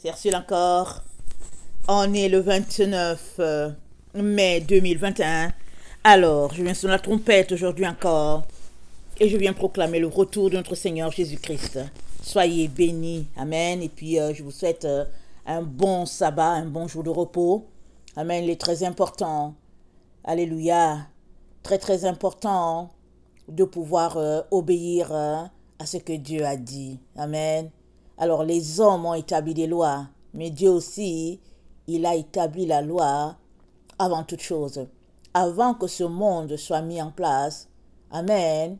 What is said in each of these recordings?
C'est Ursule encore. On est le 29 mai 2021. Alors, je viens sonner la trompette aujourd'hui encore. Et je viens proclamer le retour de notre Seigneur Jésus-Christ. Soyez bénis. Amen. Et puis, je vous souhaite un bon sabbat, un bon jour de repos. Amen. Il est très important. Alléluia. Très, très important de pouvoir obéir à ce que Dieu a dit. Amen. Alors, les hommes ont établi des lois, mais Dieu aussi, il a établi la loi avant toute chose. Avant que ce monde soit mis en place, Amen,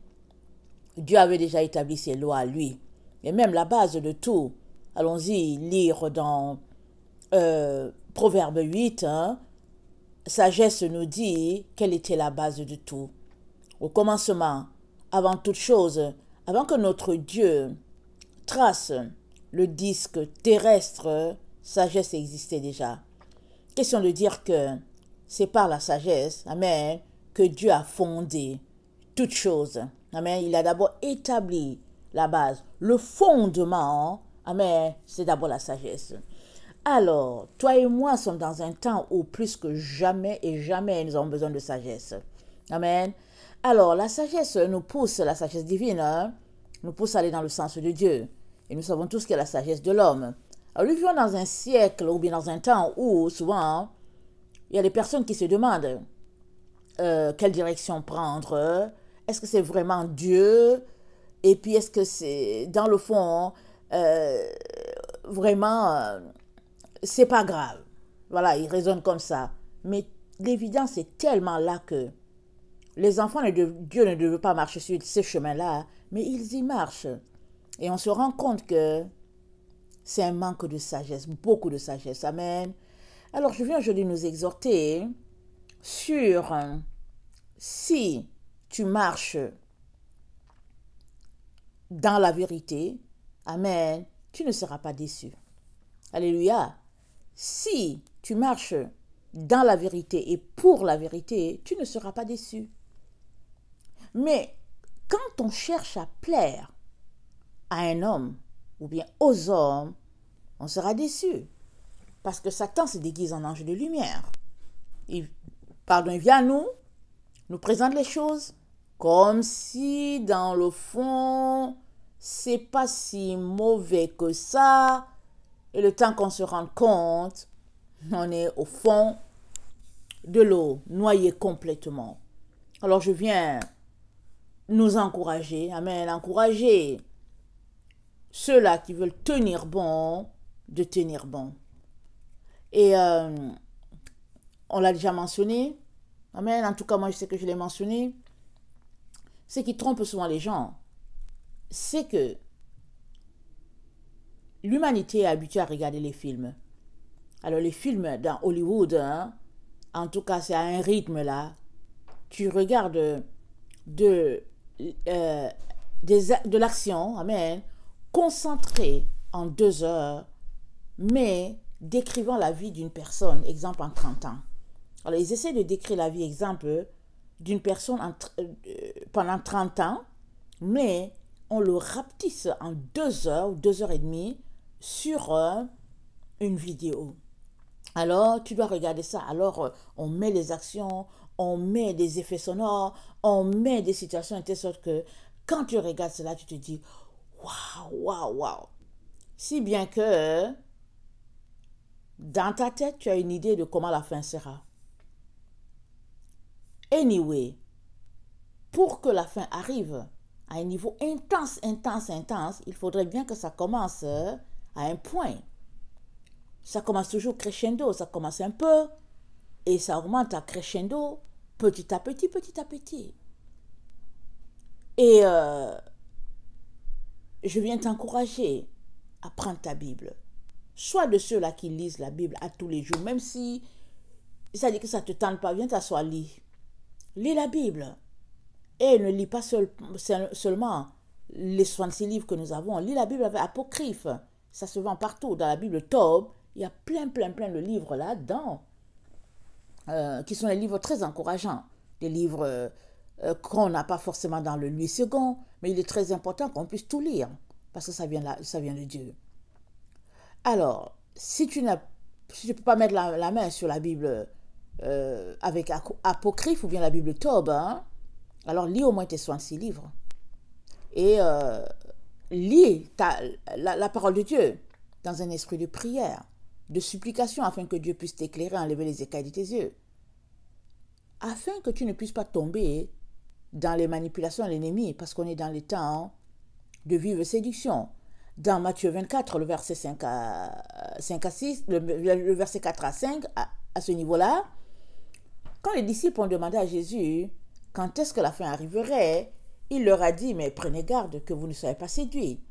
Dieu avait déjà établi ses lois à lui. Et même la base de tout, allons-y lire dans Proverbe 8, sagesse nous dit quelle était la base de tout. Au commencement, avant toute chose, avant que notre Dieu trace le disque terrestre, sagesse existait déjà. Question de dire que c'est par la sagesse, amen, que Dieu a fondé toute chose. Amen. Il a d'abord établi la base. Le fondement, amen, c'est d'abord la sagesse. Alors, toi et moi sommes dans un temps où plus que jamais et jamais nous avons besoin de sagesse. Amen. Alors, la sagesse nous pousse, la sagesse divine, nous pousse à aller dans le sens de Dieu. Et nous savons tous que la sagesse de l'homme. Alors, nous vivons dans un siècle ou bien dans un temps où souvent, il y a des personnes qui se demandent quelle direction prendre. Est-ce que c'est vraiment Dieu? Et puis, est-ce que c'est, dans le fond, vraiment, c'est pas grave. Voilà, ils raisonnent comme ça. Mais l'évidence est tellement là que les enfants de Dieu ne doivent pas marcher sur ces chemins-là, mais ils y marchent. Et on se rend compte que c'est un manque de sagesse, beaucoup de sagesse. Amen. Alors, je viens aujourd'hui nous exhorter sur si tu marches dans la vérité, amen, tu ne seras pas déçu. Alléluia. Si tu marches dans la vérité et pour la vérité, tu ne seras pas déçu. Mais quand on cherche à plaire à un homme ou bien aux hommes, on sera déçu. Parce que Satan se déguise en ange de lumière. Il vient à nous présente les choses comme si dans le fond, c'est pas si mauvais que ça. Et le temps qu'on se rende compte, on est au fond de l'eau, noyé complètement. Alors je viens nous encourager, amen, encourager ceux-là qui veulent tenir bon, de tenir bon. Et on l'a déjà mentionné, amen, en tout cas moi je sais que je l'ai mentionné, ce qui trompe souvent les gens, c'est que l'humanité est habituée à regarder les films. Alors les films dans Hollywood, en tout cas c'est à un rythme là, tu regardes de l'action, amen, concentrée en 2 heures, mais décrivant la vie d'une personne, exemple en 30 ans. Alors ils essaient de décrire la vie, exemple, d'une personne pendant 30 ans, mais on le rapetisse en 2 heures ou 2 heures et demie sur une vidéo. Alors, tu dois regarder ça. Alors, on met les actions, on met des effets sonores, on met des situations de telle sorte que quand tu regardes cela, tu te dis waouh, waouh, waouh. Si bien que dans ta tête, tu as une idée de comment la fin sera. Anyway, pour que la fin arrive à un niveau intense, intense, intense, il faudrait bien que ça commence à un point. Ça commence toujours crescendo, ça commence un peu et ça augmente à crescendo petit à petit, petit à petit. Et je viens t'encourager à prendre ta Bible. Sois de ceux-là qui lisent la Bible à tous les jours, même si ça dit que ça ne te tente pas, viens t'asseoir, lis. Lis la Bible. Et ne lis pas seulement les 66 livres que nous avons. Lis la Bible avec apocryphe. Ça se vend partout. Dans la Bible Tob, il y a plein de livres là-dedans qui sont des livres très encourageants. Des livres qu'on n'a pas forcément dans le 8 secondes, mais il est très important qu'on puisse tout lire parce que ça vient de Dieu. Alors, si tu ne peux pas mettre la main sur la Bible avec apocryphe ou bien la Bible Tob, hein, alors lis au moins tes 66 livres. Et lis la parole de Dieu dans un esprit de prière, de supplication, afin que Dieu puisse t'éclairer, enlever les écailles de tes yeux. Afin que tu ne puisses pas tomber dans les manipulations de l'ennemi, parce qu'on est dans les temps de vive séduction. Dans Matthieu 24, le verset 5 à 6, le verset 4 à 5, à ce niveau-là, quand les disciples ont demandé à Jésus quand est-ce que la fin arriverait, il leur a dit, mais prenez garde que vous ne soyez pas séduits.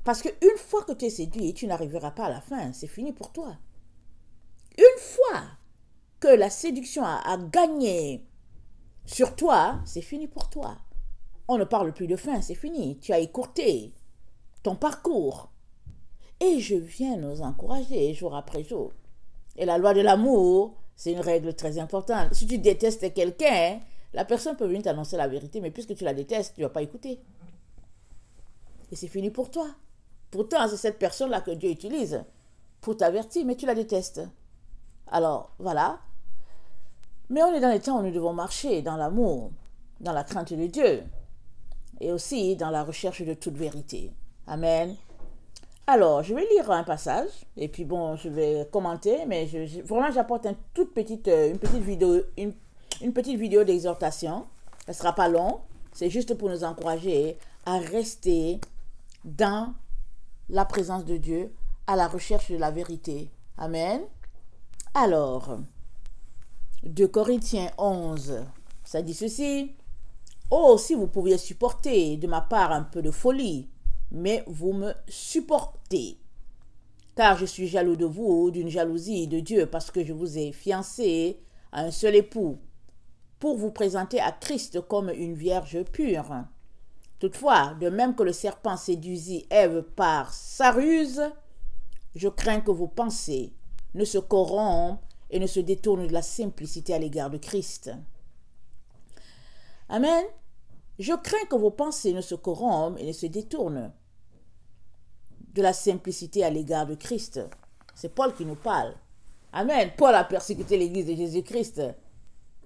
Parce qu'une fois que tu es séduit, tu n'arriveras pas à la fin, c'est fini pour toi. Une fois que la séduction a gagné sur toi, c'est fini pour toi. On ne parle plus de fin, c'est fini. Tu as écourté ton parcours. Et je viens nous encourager jour après jour. Et la loi de l'amour, c'est une règle très importante. Si tu détestes quelqu'un, la personne peut venir t'annoncer la vérité, mais puisque tu la détestes, tu ne vas pas écouter. Et c'est fini pour toi. Pourtant, c'est cette personne-là que Dieu utilise pour t'avertir, mais tu la détestes. Alors, voilà. Mais on est dans les temps où nous devons marcher dans l'amour, dans la crainte de Dieu, et aussi dans la recherche de toute vérité. Amen. Alors, je vais lire un passage, et puis bon, je vais commenter, mais vraiment, j'apporte une petite vidéo d'exhortation. Ça ne sera pas long, c'est juste pour nous encourager à rester dans la présence de Dieu, à la recherche de la vérité. Amen. Alors, 2 Corinthiens 11, ça dit ceci. Oh, si vous pouviez supporter de ma part un peu de folie, mais vous me supportez. Car je suis jaloux de vous, d'une jalousie de Dieu, parce que je vous ai fiancé à un seul époux, pour vous présenter à Christ comme une vierge pure. Toutefois, de même que le serpent séduisit Ève par sa ruse, je crains que vos pensées ne se corrompent et ne se détournent de la simplicité à l'égard de Christ. Amen. Je crains que vos pensées ne se corrompent et ne se détournent de la simplicité à l'égard de Christ. C'est Paul qui nous parle. Amen. Paul a persécuté l'église de Jésus-Christ.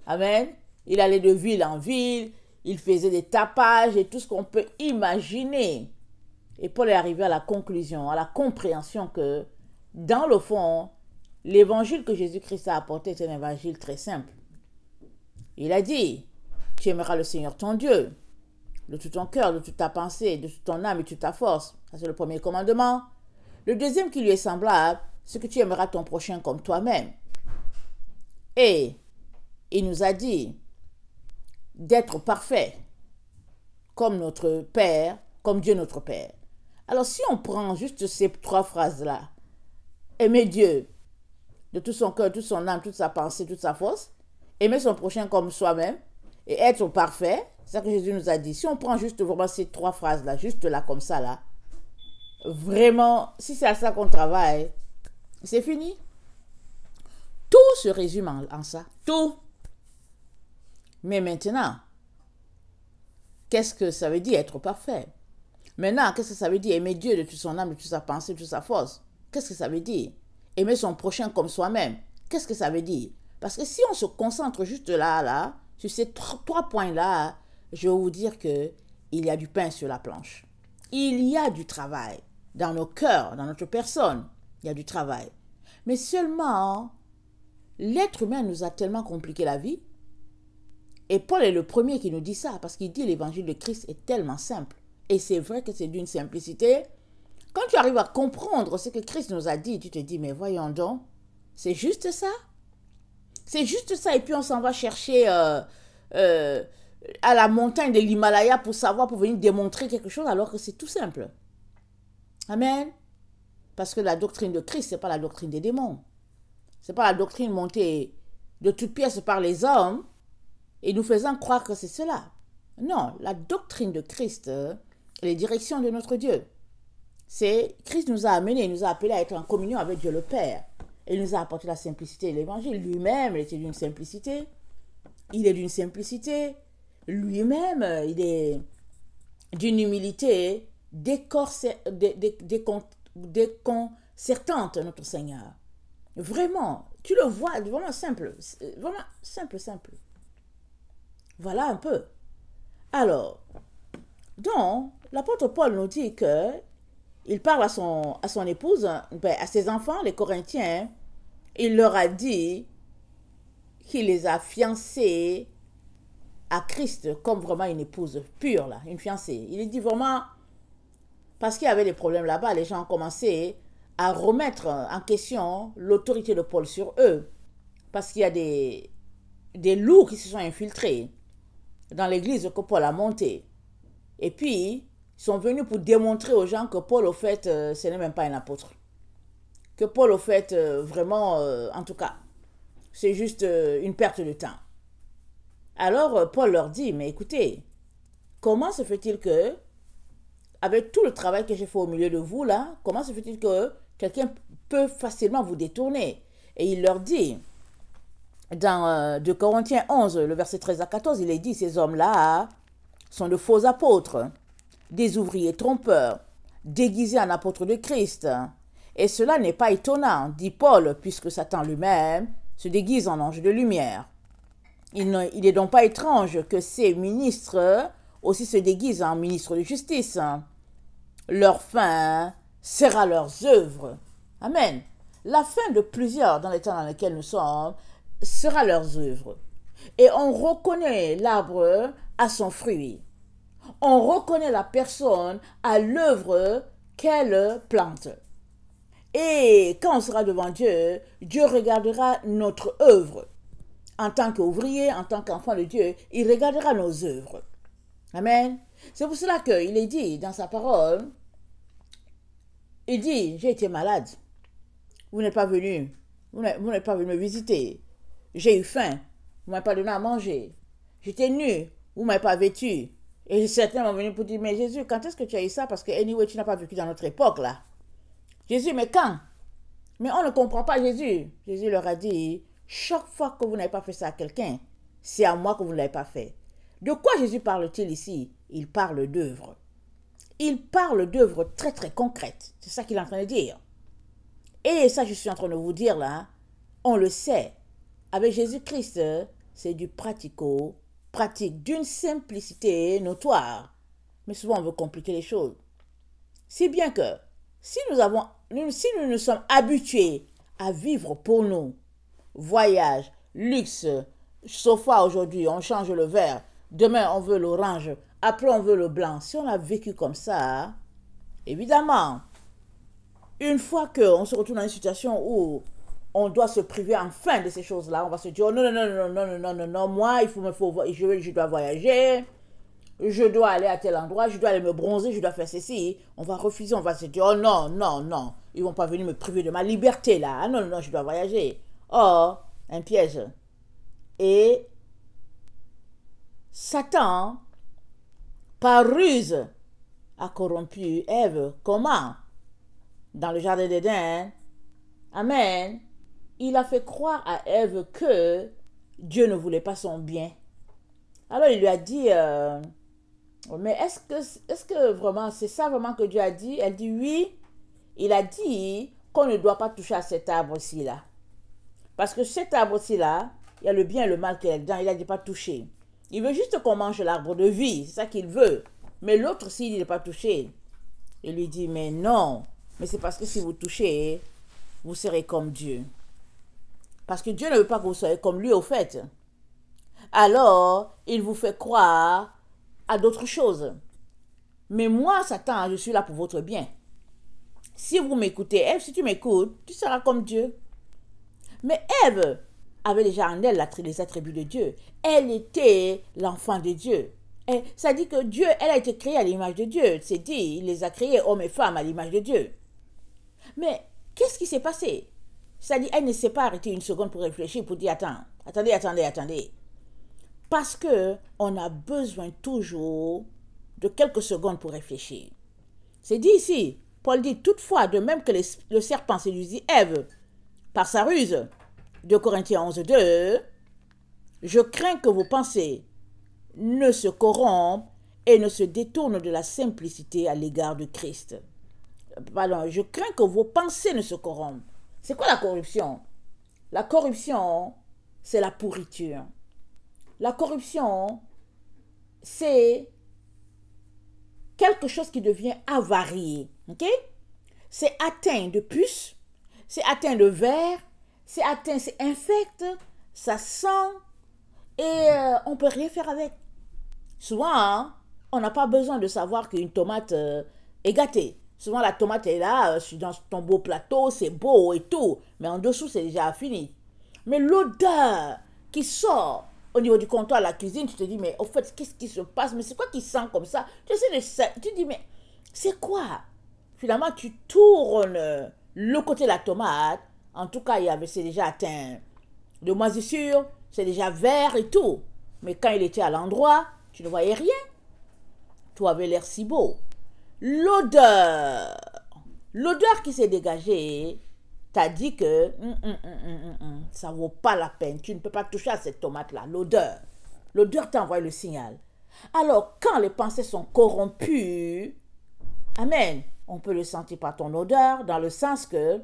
Amen. Il allait de ville en ville, il faisait des tapages et tout ce qu'on peut imaginer. Et Paul est arrivé à la conclusion, à la compréhension que, dans le fond, l'évangile que Jésus-Christ a apporté est un évangile très simple. Il a dit, tu aimeras le Seigneur ton Dieu, de tout ton cœur, de toute ta pensée, de toute ton âme et de toute ta force. Ça, c'est le premier commandement. Le deuxième qui lui est semblable, c'est que tu aimeras ton prochain comme toi-même. Et il nous a dit d'être parfait comme notre Père, comme Dieu notre Père. Alors si on prend juste ces 3 phrases-là, aimer Dieu de tout son cœur, toute son âme, toute sa pensée, toute sa force, aimer son prochain comme soi-même et être parfait, c'est ça que Jésus nous a dit. Si on prend juste vraiment ces 3 phrases-là, juste là comme ça, là, vraiment, si c'est à ça qu'on travaille, c'est fini. Tout se résume en ça. Tout. Mais maintenant, qu'est-ce que ça veut dire être parfait? Maintenant, qu'est-ce que ça veut dire aimer Dieu de toute son âme, de toute sa pensée, de toute sa force? Qu'est-ce que ça veut dire? Aimer son prochain comme soi-même. Qu'est-ce que ça veut dire? Parce que si on se concentre juste là, sur ces 3 points-là, je vais vous dire qu'il y a du pain sur la planche. Il y a du travail. Dans nos cœurs, dans notre personne, il y a du travail. Mais seulement, l'être humain nous a tellement compliqué la vie. Et Paul est le premier qui nous dit ça, parce qu'il dit l'évangile de Christ est tellement simple. Et c'est vrai que c'est d'une simplicité. Quand tu arrives à comprendre ce que Christ nous a dit, tu te dis, mais voyons donc, c'est juste ça. C'est juste ça. Et puis on s'en va chercher à la montagne de l'Himalaya pour venir démontrer quelque chose, alors que c'est tout simple. Amen. Parce que la doctrine de Christ, ce n'est pas la doctrine des démons. Ce n'est pas la doctrine montée de toutes pièces par les hommes et nous faisant croire que c'est cela. Non, la doctrine de Christ est les directions de notre Dieu. Christ nous a amenés, il nous a appelés à être en communion avec Dieu le Père. Et il nous a apporté la simplicité de l'évangile. Lui-même, il était d'une simplicité. Il est d'une simplicité. Lui-même, il est d'une humilité tente notre Seigneur. Vraiment, tu le vois, vraiment simple. Vraiment simple, simple. Voilà un peu. Alors, donc, l'apôtre Paul nous dit que il parle à son épouse, à ses enfants, les Corinthiens. Il leur a dit qu'il les a fiancés à Christ comme vraiment une épouse pure, là, une fiancée. Il dit vraiment, parce qu'il y avait des problèmes là-bas, les gens ont commencé à remettre en question l'autorité de Paul sur eux. Parce qu'il y a des loups qui se sont infiltrés dans l'église que Paul a montée. Et puis, ils sont venus pour démontrer aux gens que Paul, au fait, ce n'est même pas un apôtre. Que Paul, au fait, vraiment, en tout cas, c'est juste une perte de temps. Alors, Paul leur dit, mais écoutez, comment se fait-il que, avec tout le travail que j'ai fait au milieu de vous, là, comment se fait-il que quelqu'un peut facilement vous détourner? Et il leur dit, dans 2 Corinthiens 11, le verset 13 à 14, il est dit, ces hommes-là sont de faux apôtres, des ouvriers trompeurs, déguisés en apôtres de Christ. Et cela n'est pas étonnant, dit Paul, puisque Satan lui-même se déguise en ange de lumière. Il n'est donc pas étrange que ces ministres aussi se déguisent en ministres de justice. Leur fin sera leurs œuvres. Amen. La fin de plusieurs dans les temps dans lesquels nous sommes sera leurs œuvres. Et on reconnaît l'arbre à son fruit. On reconnaît la personne à l'œuvre qu'elle plante. Et quand on sera devant Dieu, Dieu regardera notre œuvre. En tant qu'ouvrier, en tant qu'enfant de Dieu, il regardera nos œuvres. Amen. C'est pour cela qu'il est dit dans sa parole, il dit, j'ai été malade. Vous n'êtes pas venu. Vous n'êtes pas venu me visiter. J'ai eu faim. Vous ne m'avez pas donné à manger. J'étais nu. Vous ne m'avez pas vêtu. Et certains m'ont venu pour dire, mais Jésus, quand est-ce que tu as eu ça? Parce que, anyway, tu n'as pas vécu dans notre époque, là. Jésus, mais quand? Mais on ne comprend pas Jésus. Jésus leur a dit, chaque fois que vous n'avez pas fait ça à quelqu'un, c'est à moi que vous ne l'avez pas fait. De quoi Jésus parle-t-il ici? Il parle d'œuvres. Il parle d'œuvres très très concrètes. C'est ça qu'il est en train de dire. Et ça, je suis en train de vous dire là, on le sait. Avec Jésus-Christ, c'est du pratico-pratique, d'une simplicité notoire. Mais souvent, on veut compliquer les choses. Si bien que, si nous nous sommes habitués à vivre pour nous, voyage, luxe, sofa aujourd'hui, on change le vert, demain on veut l'orange, après on veut le blanc. Si on a vécu comme ça, évidemment, une fois qu'on se retrouve dans une situation où on doit se priver enfin de ces choses-là, on va se dire, oh, non, non, non, non, non, non, non, non, moi, je dois voyager, je dois aller à tel endroit, je dois aller me bronzer, je dois faire ceci. On va refuser, on va se dire, oh non, non, non, ils ne vont pas venir me priver de ma liberté là. Ah non, non, non, je dois voyager. Oh, un piège. Et Satan, par ruse, a corrompu Ève. Comment? Dans le jardin d'Éden. Amen. Il a fait croire à Ève que Dieu ne voulait pas son bien. Alors il lui a dit, mais est-ce que vraiment, c'est ça vraiment que Dieu a dit? Elle dit oui. Il a dit qu'on ne doit pas toucher à cet arbre-ci là. Parce que cet arbre-ci là, il y a le bien et le mal qui est dedans. Il a dit pas toucher. Il veut juste qu'on mange l'arbre de vie. C'est ça qu'il veut. Mais l'autre, s'il n'est pas touché, il lui dit, mais non. Mais c'est parce que si vous touchez, vous serez comme Dieu. Parce que Dieu ne veut pas que vous soyez comme lui au fait. Alors, il vous fait croire à d'autres choses. Mais moi, Satan, je suis là pour votre bien. Si vous m'écoutez, Ève, si tu m'écoutes, tu seras comme Dieu. Mais Ève avait déjà en elle les attributs de Dieu. Elle était l'enfant de Dieu. Et ça dit que Dieu, elle a été créée à l'image de Dieu. C'est dit, il les a créés, hommes et femmes, à l'image de Dieu. Mais qu'est-ce qui s'est passé? Ça dit, elle ne s'est pas arrêtée une seconde pour réfléchir, pour dire, attendez. Parce que on a besoin toujours de quelques secondes pour réfléchir. C'est dit ici, Paul dit, toutefois, de même que le serpent séduisit Ève par sa ruse, 2 Corinthiens 11, 2, je crains que vos pensées ne se corrompent et ne se détournent de la simplicité à l'égard de Christ. Pardon, je crains que vos pensées ne se corrompent. C'est quoi la corruption? La corruption, c'est la pourriture. La corruption, c'est quelque chose qui devient avarié. Ok? C'est atteint de puce, c'est atteint de verre, c'est atteint, c'est infect, ça sent et on ne peut rien faire avec. Souvent, hein, on n'a pas besoin de savoir qu'une tomate est gâtée. Souvent, la tomate est là, dans ton beau plateau, c'est beau et tout, mais en dessous, c'est déjà fini. Mais l'odeur qui sort au niveau du comptoir, la cuisine, tu te dis, mais au fait, qu'est-ce qui se passe? Mais c'est quoi qui sent comme ça? Tu te dis, mais c'est quoi? Finalement, tu tournes le côté de la tomate. En tout cas, c'est déjà atteint de moisissure, c'est déjà vert et tout. Mais quand il était à l'endroit, tu ne voyais rien. Tout avait l'air si beau. L'odeur qui s'est dégagée t'a dit que ça ne vaut pas la peine. Tu ne peux pas toucher à cette tomate-là. L'odeur t'a envoyé le signal. Alors, quand les pensées sont corrompues, amen, on peut le sentir par ton odeur, dans le sens que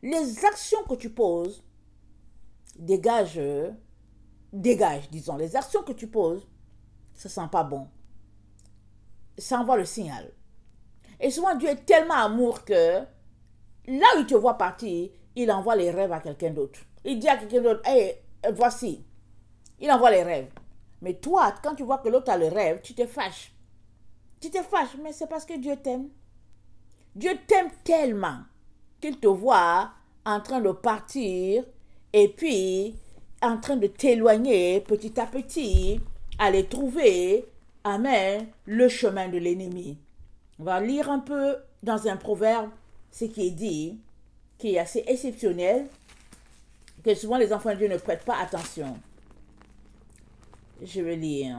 les actions que tu poses dégagent, disons, les actions que tu poses, ça sent pas bon. Ça envoie le signal. Et souvent, Dieu est tellement amour que là où il te voit partir, il envoie les rêves à quelqu'un d'autre. Il dit à quelqu'un d'autre, hey, voici. Il envoie les rêves. Mais toi, quand tu vois que l'autre a le rêve, tu te fâches. Tu te fâches, mais c'est parce que Dieu t'aime. Dieu t'aime tellement qu'il te voit en train de partir et puis en train de t'éloigner petit à petit, aller trouver, amen, le chemin de l'ennemi. On va lire un peu dans un proverbe ce qui est dit, qui est assez exceptionnel, que souvent les enfants de Dieu ne prêtent pas attention. Je vais lire.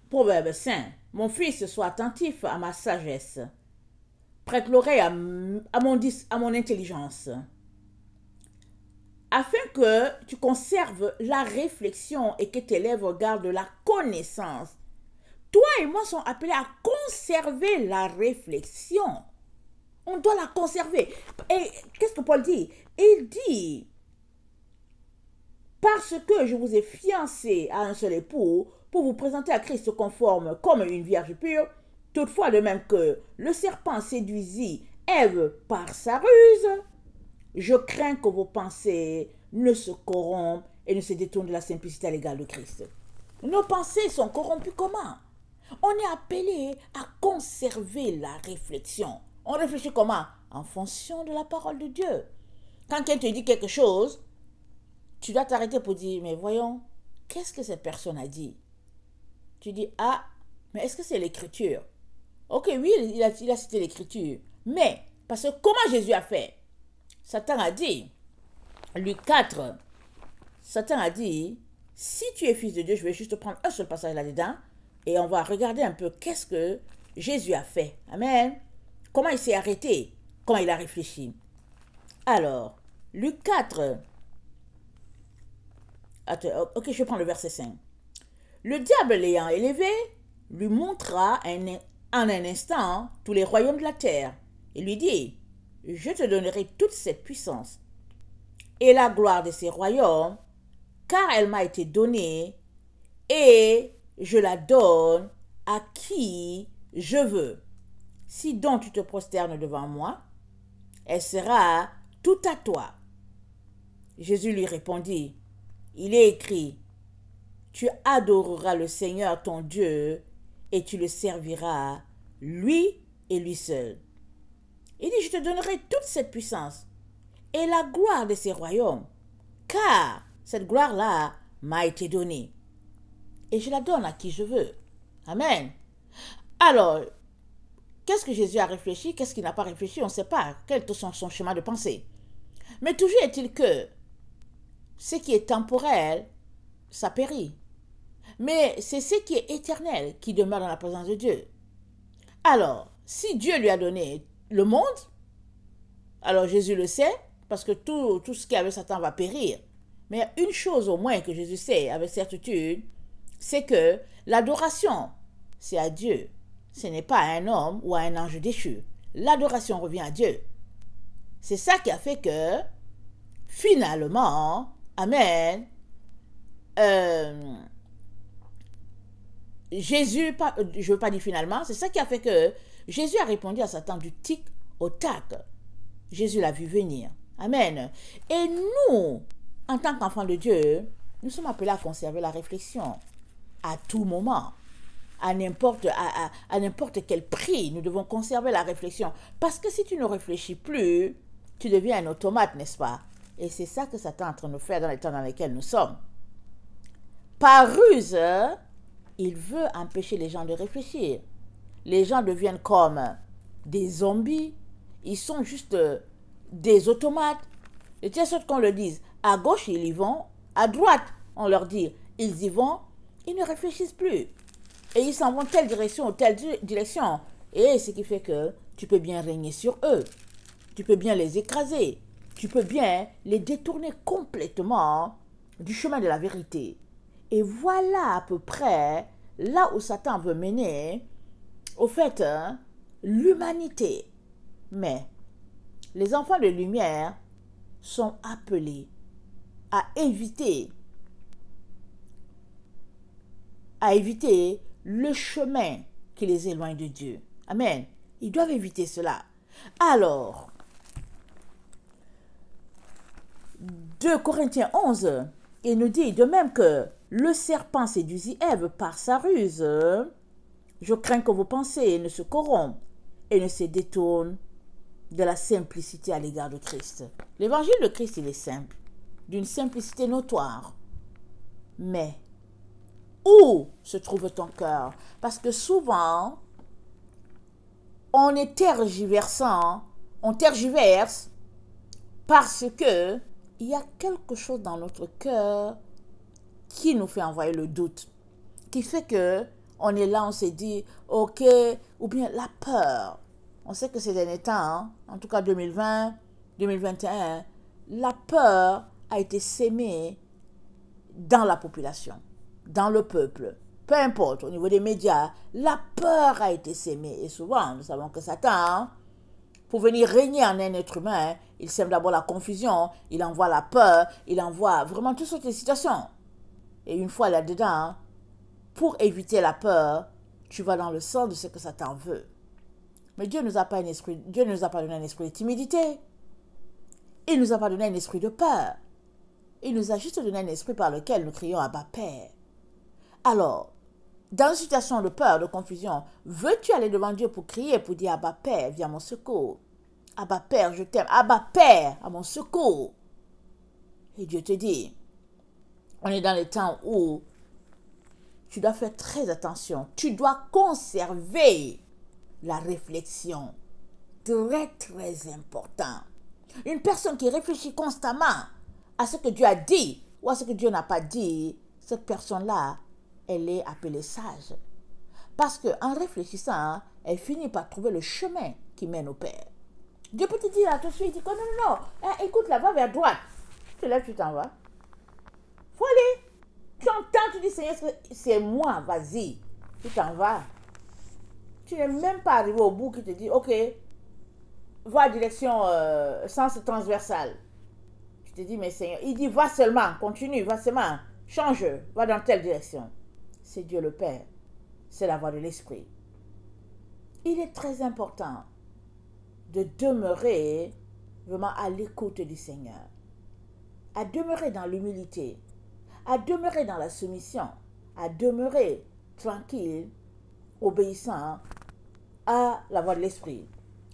Proverbe 5. Mon fils, sois attentif à ma sagesse. Prête l'oreille à mon intelligence. Afin que tu conserves la réflexion et que tes lèvres gardent la connaissance. Toi et moi sommes appelés à conserver la réflexion. On doit la conserver. Et qu'est-ce que Paul dit? Il dit, parce que je vous ai fiancé à un seul époux, pour vous présenter à Christ conforme comme une vierge pure, toutefois de même que le serpent séduisit Ève par sa ruse, je crains que vos pensées ne se corrompent et ne se détournent de la simplicité à l'égard de Christ. Nos pensées sont corrompues comment? On est appelé à conserver la réflexion. On réfléchit comment? En fonction de la parole de Dieu. Quand quelqu'un te dit quelque chose, tu dois t'arrêter pour dire, mais voyons, qu'est-ce que cette personne a dit? Tu dis, ah, mais est-ce que c'est l'écriture? Ok, oui, il a cité l'écriture. Mais, parce que comment Jésus a fait? Satan a dit, Luc 4, Satan a dit, si tu es fils de Dieu, je vais juste prendre un seul passage là-dedans, et on va regarder un peu qu'est-ce que Jésus a fait. Amen. Comment il s'est arrêté? Comment il a réfléchi? Alors, Luc 4, ok, je vais prendre le verset 5. Le diable l'ayant élevé, lui montra en un instant tous les royaumes de la terre, et lui dit, je te donnerai toute cette puissance et la gloire de ces royaumes, car elle m'a été donnée, et je la donne à qui je veux. Si donc tu te prosternes devant moi, elle sera tout à toi. Jésus lui répondit, il est écrit, tu adoreras le Seigneur ton Dieu et tu le serviras, lui et lui seul. Il dit, je te donnerai toute cette puissance et la gloire de ces royaumes, car cette gloire-là m'a été donnée. Et je la donne à qui je veux. Amen. Alors, qu'est-ce que Jésus a réfléchi? Qu'est-ce qu'il n'a pas réfléchi? On ne sait pas. Quel est son chemin de pensée? Mais toujours est-il que ce qui est temporel, ça périt. Mais c'est ce qui est éternel qui demeure dans la présence de Dieu. Alors, si Dieu lui a donné le monde, alors Jésus le sait, parce que tout ce qui est avec Satan va périr. Mais une chose au moins que Jésus sait avec certitude, c'est que l'adoration, c'est à Dieu. Ce n'est pas à un homme ou à un ange déchu. L'adoration revient à Dieu. C'est ça qui a fait que, finalement, amen, Jésus, je ne veux pas dire finalement, c'est ça qui a fait que Jésus a répondu à Satan du tic au tac. Jésus l'a vu venir. Amen. Et nous, en tant qu'enfants de Dieu, nous sommes appelés à conserver la réflexion à tout moment. À n'importe quel prix, nous devons conserver la réflexion. Parce que si tu ne réfléchis plus, tu deviens un automate, n'est-ce pas? Et c'est ça que Satan est en train de faire dans les temps dans lesquels nous sommes. Par ruse, il veut empêcher les gens de réfléchir. Les gens deviennent comme des zombies. Ils sont juste des automates. De telle sorte qu'on leur dise, à gauche, ils y vont. À droite, on leur dit, ils y vont. Ils ne réfléchissent plus. Et ils s'en vont telle direction ou telle direction. Et ce qui fait que tu peux bien régner sur eux. Tu peux bien les écraser. Tu peux bien les détourner complètement du chemin de la vérité. Et voilà à peu près là où Satan veut mener, au fait, l'humanité. Mais les enfants de lumière sont appelés à éviter le chemin qui les éloigne de Dieu. Amen. Ils doivent éviter cela. Alors, 2 Corinthiens 11, il nous dit, de même que le serpent séduisit Ève par sa ruse, je crains que vos pensées ne se corrompent et ne se détournent de la simplicité à l'égard de Christ. L'évangile de Christ, il est simple, d'une simplicité notoire. Mais où se trouve ton cœur? Parce que souvent, on est tergiversant, on tergiverse parce que il y a quelque chose dans notre cœur qui nous fait envoyer le doute, qui fait que on est là, on s'est dit, ok, ou bien la peur. On sait que ces derniers temps, hein, en tout cas 2020, 2021, la peur a été sémée dans la population, dans le peuple. Peu importe, au niveau des médias, la peur a été sémée. Et souvent, nous savons que Satan, pour venir régner en un être humain, il sème d'abord la confusion, il envoie la peur, il envoie vraiment toutes sortes de situations. Et une fois là-dedans, pour éviter la peur, tu vas dans le sens de ce que Satan veut. Mais Dieu ne nous a pas donné un esprit de timidité. Il ne nous a pas donné un esprit de peur. Il nous a juste donné un esprit par lequel nous crions Abba Père. Alors, dans une situation de peur, de confusion, veux-tu aller devant Dieu pour crier, pour dire Abba Père, viens à mon secours. Abba Père, je t'aime. Abba Père, à mon secours. Et Dieu te dit, on est dans les temps où tu dois faire très attention. Tu dois conserver la réflexion. Très, très important. Une personne qui réfléchit constamment à ce que Dieu a dit ou à ce que Dieu n'a pas dit, cette personne-là, elle est appelée sage. Parce qu'en réfléchissant, elle finit par trouver le chemin qui mène au Père. Dieu peut te dire là tout de suite, il dit, oh, non, écoute là, va vers droite. Tu te lèves, tu t'en vas. Faut aller. Tu entends, tu dis, Seigneur, c'est moi, vas-y. Tu t'en vas. Tu n'es même pas arrivé au bout qui te dit, ok, va en direction sens transversal. Tu te dis, mais Seigneur, il dit, va seulement, continue, va seulement, change, va dans telle direction. C'est Dieu le Père. C'est la voix de l'Esprit. Il est très important de demeurer vraiment à l'écoute du Seigneur, à demeurer dans l'humilité, à demeurer dans la soumission, à demeurer tranquille, obéissant à la voix de l'Esprit.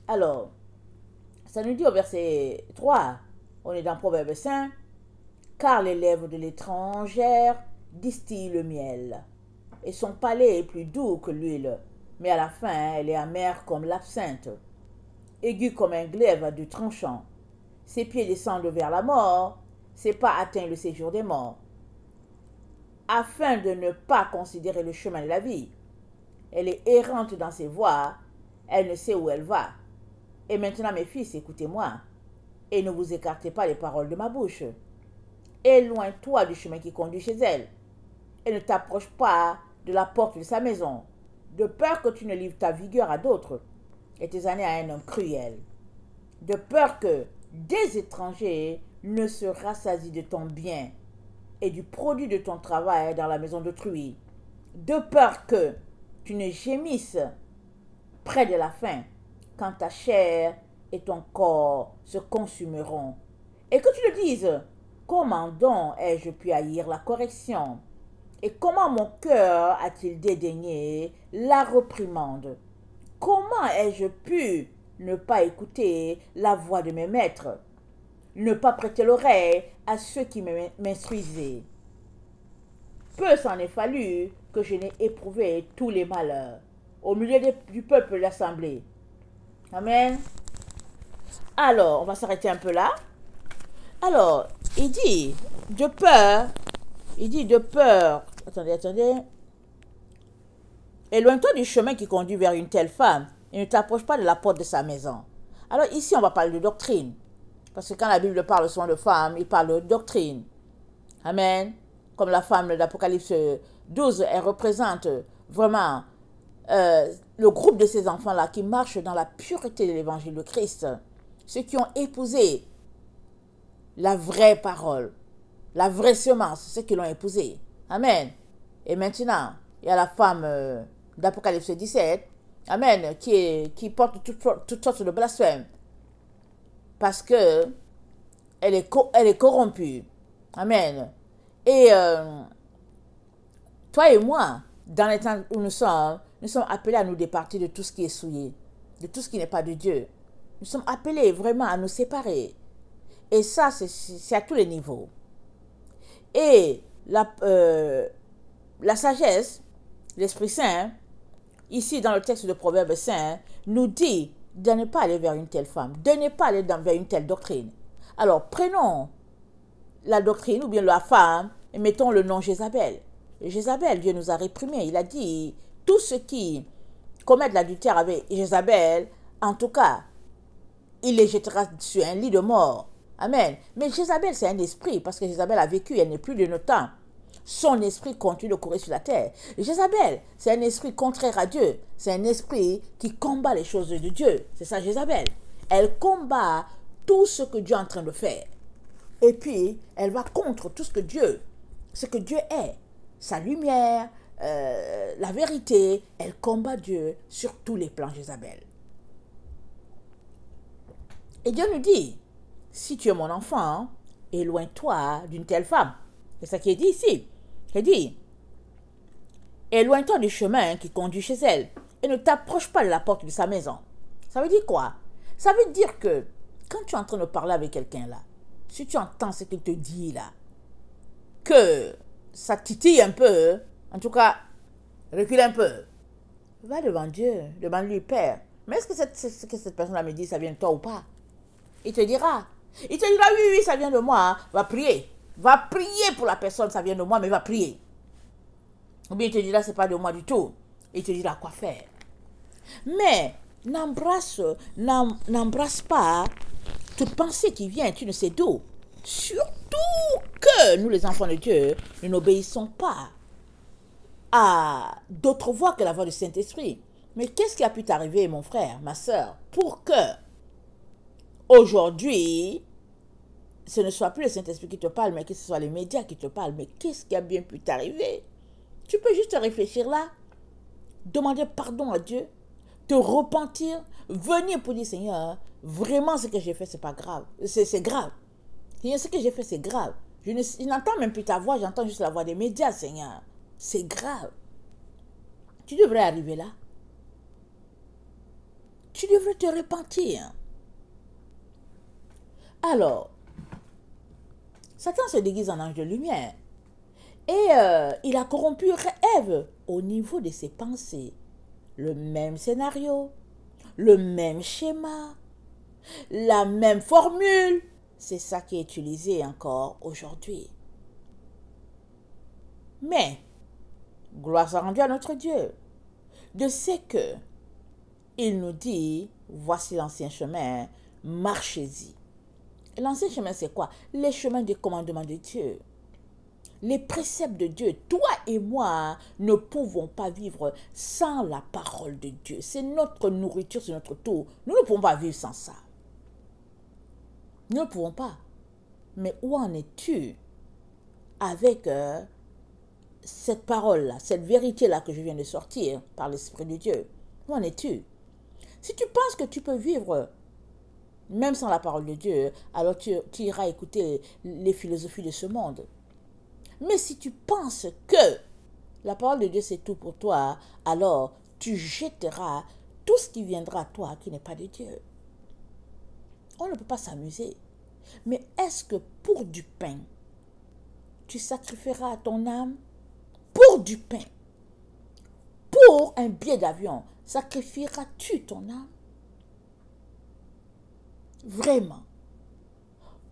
Alors, ça nous dit au verset 3, on est dans Proverbe 5, car les lèvres de l'étrangère distillent le miel, et son palais est plus doux que l'huile, mais à la fin, elle est amère comme l'absinthe, aiguë comme un glaive du tranchant. Ses pieds descendent vers la mort, ses pas atteignent le séjour des morts. Afin de ne pas considérer le chemin de la vie, elle est errante dans ses voies, elle ne sait où elle va. Et maintenant, mes fils, écoutez-moi, et ne vous écartez pas les paroles de ma bouche. Éloigne-toi du chemin qui conduit chez elle, et ne t'approche pas de la porte de sa maison. de peur que tu ne livres ta vigueur à d'autres et tes années à un homme cruel, de peur que des étrangers ne se rassasient de ton bien et du produit de ton travail dans la maison d'autrui, de peur que tu ne gémisses près de la faim quand ta chair et ton corps se consumeront, et que tu te dises, comment donc ai-je pu haïr la correction, et comment mon cœur a-t-il dédaigné la réprimande? Comment ai-je pu ne pas écouter la voix de mes maîtres, ne pas prêter l'oreille à ceux qui m'instruisaient? Peu s'en est fallu que je n'ai éprouvé tous les malheurs au milieu du peuple de l'assemblée. Amen. Alors, on va s'arrêter un peu là. Alors, il dit de peur, attendez, éloigne-toi du chemin qui conduit vers une telle femme et ne t'approche pas de la porte de sa maison. Alors ici, on va parler de doctrine. Parce que quand la Bible parle souvent de femmes, il parle de doctrine. Amen. Comme la femme d'Apocalypse 12, elle représente vraiment le groupe de ces enfants-là qui marchent dans la pureté de l'évangile de Christ. Ceux qui ont épousé la vraie parole, la vraie semence, ceux qui l'ont épousée. Amen. Et maintenant, il y a la femme d'Apocalypse 17, amen, qui porte toutes sortes de blasphèmes. Parce que elle est corrompue. Amen. Et toi et moi, dans les temps où nous sommes appelés à nous départir de tout ce qui est souillé, de tout ce qui n'est pas de Dieu. Nous sommes appelés vraiment à nous séparer. Et ça, c'est à tous les niveaux. Et la sagesse, l'Esprit Saint, ici dans le texte de Proverbe 5, nous dit de ne pas aller vers une telle femme, de ne pas aller vers une telle doctrine. Alors, prenons la doctrine ou bien la femme et mettons le nom Jézabel. Jézabel, Dieu nous a réprimés. Il a dit, tous ceux qui commettent l'adultère avec Jézabel, en tout cas, il les jettera sur un lit de mort. Amen. Mais Jézabel, c'est un esprit, parce que Jézabel a vécu, elle n'est plus de notre temps. Son esprit continue de courir sur la terre. Jézabel, c'est un esprit contraire à Dieu. C'est un esprit qui combat les choses de Dieu. C'est ça, Jézabel. Elle combat tout ce que Dieu est en train de faire. Et puis, elle va contre tout ce que Dieu est. Sa lumière, la vérité. Elle combat Dieu sur tous les plans, Jézabel. Et Dieu nous dit, si tu es mon enfant, éloigne-toi d'une telle femme. C'est ça qui est dit ici. Il dit, éloigne-toi du chemin qui conduit chez elle et ne t'approche pas de la porte de sa maison. Ça veut dire quoi? Ça veut dire que quand tu es en train de parler avec quelqu'un là, si tu entends ce qu'il te dit là, que ça titille un peu, en tout cas, recule un peu, va devant Dieu, demande-lui, Père, mais est-ce que ce que cette personne-là me dit, ça vient de toi ou pas? Il te dira, oui, ça vient de moi, hein. Va prier pour la personne, ça vient de moi, mais va prier. Ou bien il te dira, c'est pas de moi du tout. Il te dira quoi faire. Mais n'embrasse pas toute pensée qui vient, tu ne sais d'où. Surtout que nous, les enfants de Dieu, nous n'obéissons pas à d'autres voix que la voix du Saint-Esprit. Mais qu'est-ce qui a pu t'arriver, mon frère, ma soeur, pour que aujourd'hui, ce ne soit plus le Saint-Esprit qui te parle, mais que ce soit les médias qui te parlent. Mais qu'est-ce qui a bien pu t'arriver? Tu peux juste réfléchir là, demander pardon à Dieu, te repentir, venir pour dire, Seigneur, vraiment ce que j'ai fait, c'est pas grave. C'est grave. Seigneur, ce que j'ai fait, c'est grave. Je n'entends même plus ta voix, j'entends juste la voix des médias, Seigneur. C'est grave. Tu devrais arriver là. Tu devrais te repentir. Alors, Satan se déguise en ange de lumière. Et il a corrompu Ève au niveau de ses pensées. Le même scénario, le même schéma, la même formule. C'est ça qui est utilisé encore aujourd'hui. Mais, gloire soit rendue à notre Dieu, de ce que il nous dit, voici l'ancien chemin, marchez-y. L'ancien chemin, c'est quoi? Les chemins du commandement de Dieu. les préceptes de Dieu. Toi et moi ne pouvons pas vivre sans la parole de Dieu. C'est notre nourriture, c'est notre tout. Nous ne pouvons pas vivre sans ça. Nous ne pouvons pas. Mais où en es-tu avec cette parole-là, cette vérité-là que je viens de sortir par l'Esprit de Dieu? Où en es-tu? Si tu penses que tu peux vivre même sans la parole de Dieu, alors tu iras écouter les philosophies de ce monde. Mais si tu penses que la parole de Dieu c'est tout pour toi, alors tu jetteras tout ce qui viendra à toi qui n'est pas de Dieu. On ne peut pas s'amuser. Mais est-ce que pour du pain, tu sacrifieras ton âme? Pour du pain, pour un billet d'avion, sacrifieras-tu ton âme? Vraiment.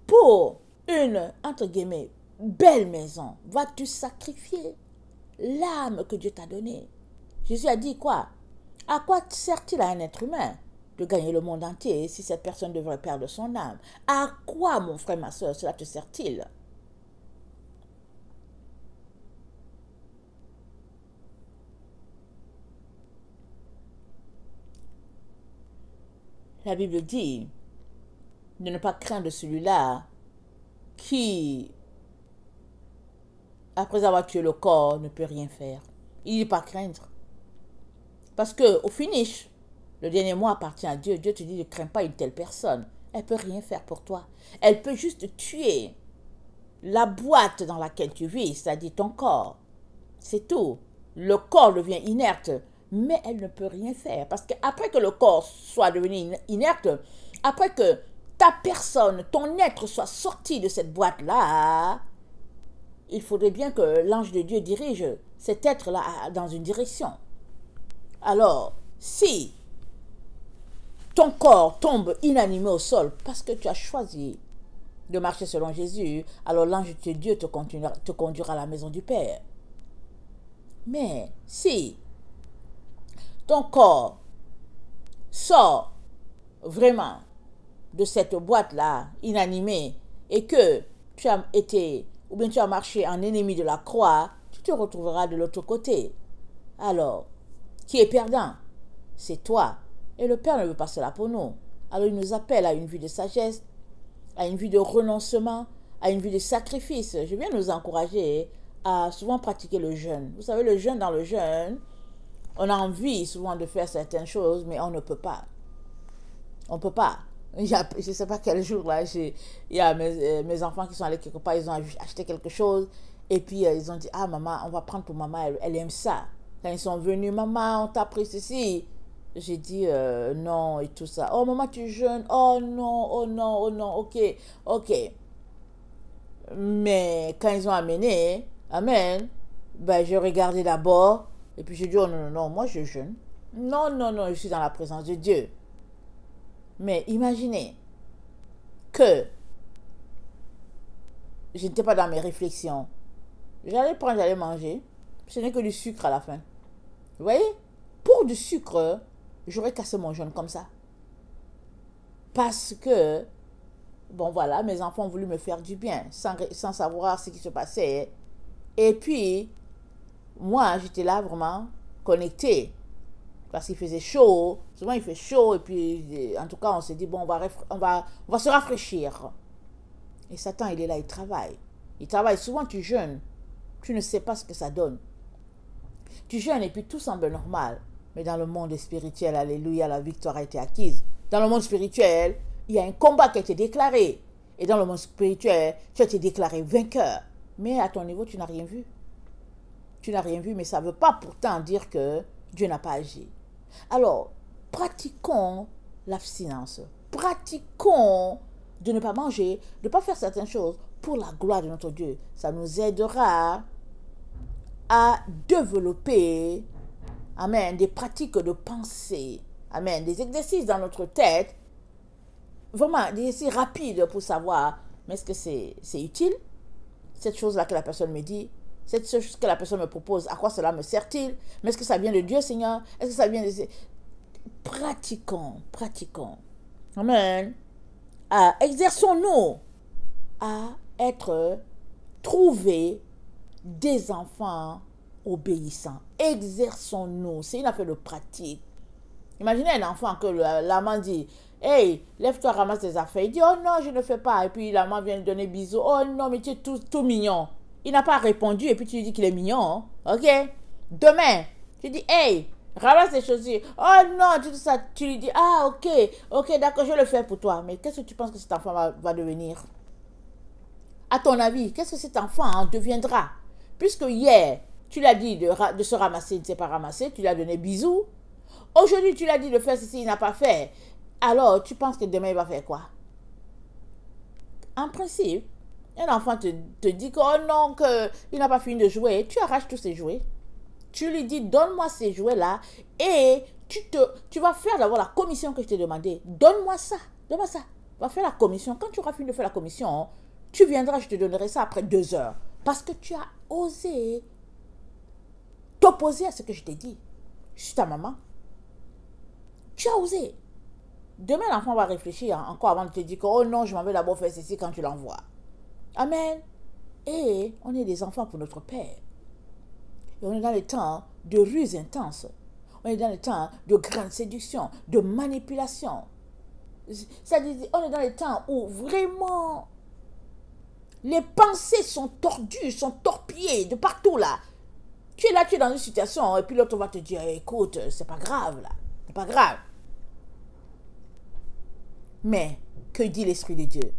Pour une, entre guillemets, belle maison, vas-tu sacrifier l'âme que Dieu t'a donnée? Jésus a dit quoi? À quoi sert-il à un être humain de gagner le monde entier si cette personne devrait perdre son âme? À quoi, mon frère, ma soeur, cela te sert-il? La Bible dit de ne pas craindre celui-là qui, après avoir tué le corps, ne peut rien faire. Il ne dit pas craindre. Parce qu'au finish, le dernier mot appartient à Dieu. Dieu te dit ne crains pas une telle personne. Elle ne peut rien faire pour toi. Elle peut juste tuer la boîte dans laquelle tu vis, c'est-à-dire ton corps. C'est tout. Le corps devient inerte, mais elle ne peut rien faire. Parce qu'après que le corps soit devenu inerte, après que ta personne, ton être soit sorti de cette boîte-là, il faudrait bien que l'ange de Dieu dirige cet être-là dans une direction. Alors, si ton corps tombe inanimé au sol parce que tu as choisi de marcher selon Jésus, alors l'ange de Dieu te conduira à la maison du Père. Mais si ton corps sort vraiment de cette boîte-là, inanimée, et que tu as été, ou bien tu as marché en ennemi de la croix, tu te retrouveras de l'autre côté. Alors, qui est perdant? C'est toi. Et le Père ne veut pas cela pour nous. Alors il nous appelle à une vie de sagesse, à une vie de renoncement, à une vie de sacrifice. Je viens nous encourager à souvent pratiquer le jeûne. Vous savez, le jeûne, dans le jeûne, on a envie souvent de faire certaines choses, mais on ne peut pas. On ne peut pas. Je ne sais pas quel jour, là, il y a mes enfants qui sont allés quelque part, ils ont acheté quelque chose, et puis ils ont dit, ah maman, on va prendre pour maman, elle aime ça. Quand ils sont venus, maman, on t'a pris ceci. J'ai dit non et tout ça. Oh maman, tu jeûnes. Oh non, oh non, oh non, ok, ok. Mais quand ils ont amené, amen, ben j'ai regardé d'abord, et puis j'ai dit, oh non, non, non, moi je jeûne. Non, non, non, je suis dans la présence de Dieu. Mais imaginez que je n'étais pas dans mes réflexions. J'allais prendre, j'allais manger. Ce n'est que du sucre à la fin. Vous voyez? Pour du sucre, j'aurais cassé mon jeûne comme ça. Parce que, bon voilà, mes enfants ont voulu me faire du bien, sans savoir ce qui se passait. Et puis, moi, j'étais là vraiment connectée. Parce qu'il faisait chaud. Souvent, il fait chaud. Et puis, en tout cas, on s'est dit, bon, on va se rafraîchir. Et Satan, il est là, il travaille. Il travaille. Souvent, tu jeûnes. Tu ne sais pas ce que ça donne. Tu jeûnes et puis tout semble normal. Mais dans le monde spirituel, alléluia, la victoire a été acquise. Dans le monde spirituel, il y a un combat qui a été déclaré. Et dans le monde spirituel, tu as été déclaré vainqueur. Mais à ton niveau, tu n'as rien vu. Tu n'as rien vu, mais ça ne veut pas pourtant dire que Dieu n'a pas agi. Alors, pratiquons l'abstinence. Pratiquons de ne pas manger, de ne pas faire certaines choses pour la gloire de notre Dieu. Ça nous aidera à développer, amen, des pratiques de pensée, amen, des exercices dans notre tête, vraiment des exercices rapides pour savoir, mais est-ce que c'est utile, cette chose-là que la personne me dit, cette chose que la personne me propose, à quoi cela me sert-il? Mais est-ce que ça vient de Dieu, Seigneur? Est-ce que ça vient de... Pratiquons. Amen. Exerçons-nous à être trouvés des enfants obéissants. Exerçons-nous. C'est une affaire de pratique. Imaginez un enfant que l'amant dit, hey, lève-toi, ramasse tes affaires. Il dit, oh non, je ne fais pas. Et puis l'amant vient lui donner bisous. Oh non, mais tu es tout mignon. Il n'a pas répondu et puis tu lui dis qu'il est mignon. Ok? Demain, tu dis, hey, ramasse tes chaussures. Oh non, tout ça. Tu lui dis, ah ok, d'accord, je le fais pour toi. Mais qu'est-ce que tu penses que cet enfant va devenir? À ton avis, qu'est-ce que cet enfant deviendra? Puisque hier, tu l'as dit de se ramasser, il ne s'est pas ramassé, tu lui as donné bisous. Aujourd'hui, tu l'as dit de faire ceci, il n'a pas fait. Alors, tu penses que demain, il va faire quoi? En principe, un enfant te dit que, oh non, qu'il n'a pas fini de jouer. Tu arraches tous ses jouets. Tu lui dis, donne-moi ces jouets-là et tu vas faire d'abord la commission que je t'ai demandé. Donne-moi ça. Donne-moi ça. Va faire la commission. Quand tu auras fini de faire la commission, tu viendras, je te donnerai ça après 2 heures. Parce que tu as osé t'opposer à ce que je t'ai dit. Je suis ta maman. Tu as osé. Demain, l'enfant va réfléchir encore avant de te dire que, oh non, je m'en vais d'abord faire ceci quand tu l'envoies. Amen. Et on est des enfants pour notre Père. Et on est dans les temps de ruse intense. On est dans les temps de grande séduction, de manipulation. C'est-à-dire, on est dans les temps où vraiment les pensées sont tordues, sont torpillées de partout là. Tu es là, tu es dans une situation et puis l'autre va te dire, écoute, c'est pas grave là. C'est pas grave. Mais que dit l'Esprit de Dieu?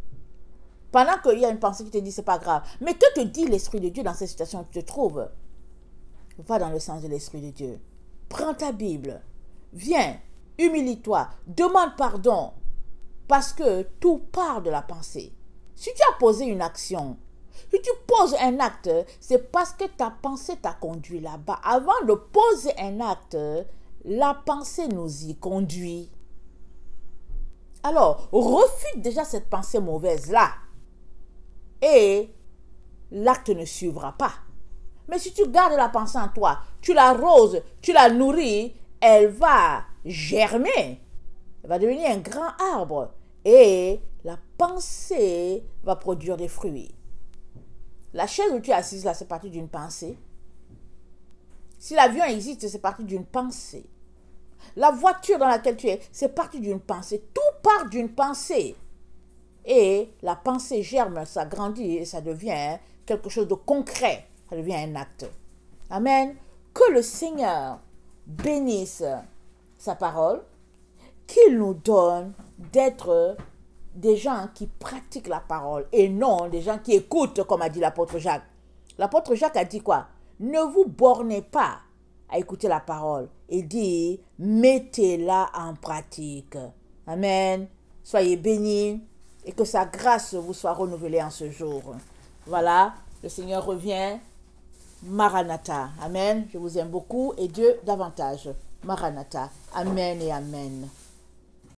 Pendant qu'il y a une pensée qui te dit c'est pas grave, mais que te dit l'Esprit de Dieu dans cette situation où tu te trouves? Va dans le sens de l'Esprit de Dieu. Prends ta Bible. Viens, humilie-toi, demande pardon. Parce que tout part de la pensée. Si tu as posé une action, si tu poses un acte, c'est parce que ta pensée t'a conduit là-bas. Avant de poser un acte, la pensée nous y conduit. Alors, refute déjà cette pensée mauvaise-là. Et l'acte ne suivra pas. Mais si tu gardes la pensée en toi, tu l'arroses, tu la nourris, elle va germer. Elle va devenir un grand arbre. Et la pensée va produire des fruits. La chaise où tu es assise là, c'est parti d'une pensée. Si l'avion existe, c'est parti d'une pensée. La voiture dans laquelle tu es, c'est parti d'une pensée. Tout part d'une pensée. Et la pensée germe, ça grandit et ça devient quelque chose de concret. Ça devient un acte. Amen. Que le Seigneur bénisse sa parole, qu'il nous donne d'être des gens qui pratiquent la parole et non des gens qui écoutent, comme a dit l'apôtre Jacques. L'apôtre Jacques a dit quoi? Ne vous bornez pas à écouter la parole. Il dit, mettez-la en pratique. Amen. Soyez bénis et que sa grâce vous soit renouvelée en ce jour. Voilà, le Seigneur revient. Maranatha. Amen. Je vous aime beaucoup et Dieu davantage. Maranatha. Amen et amen.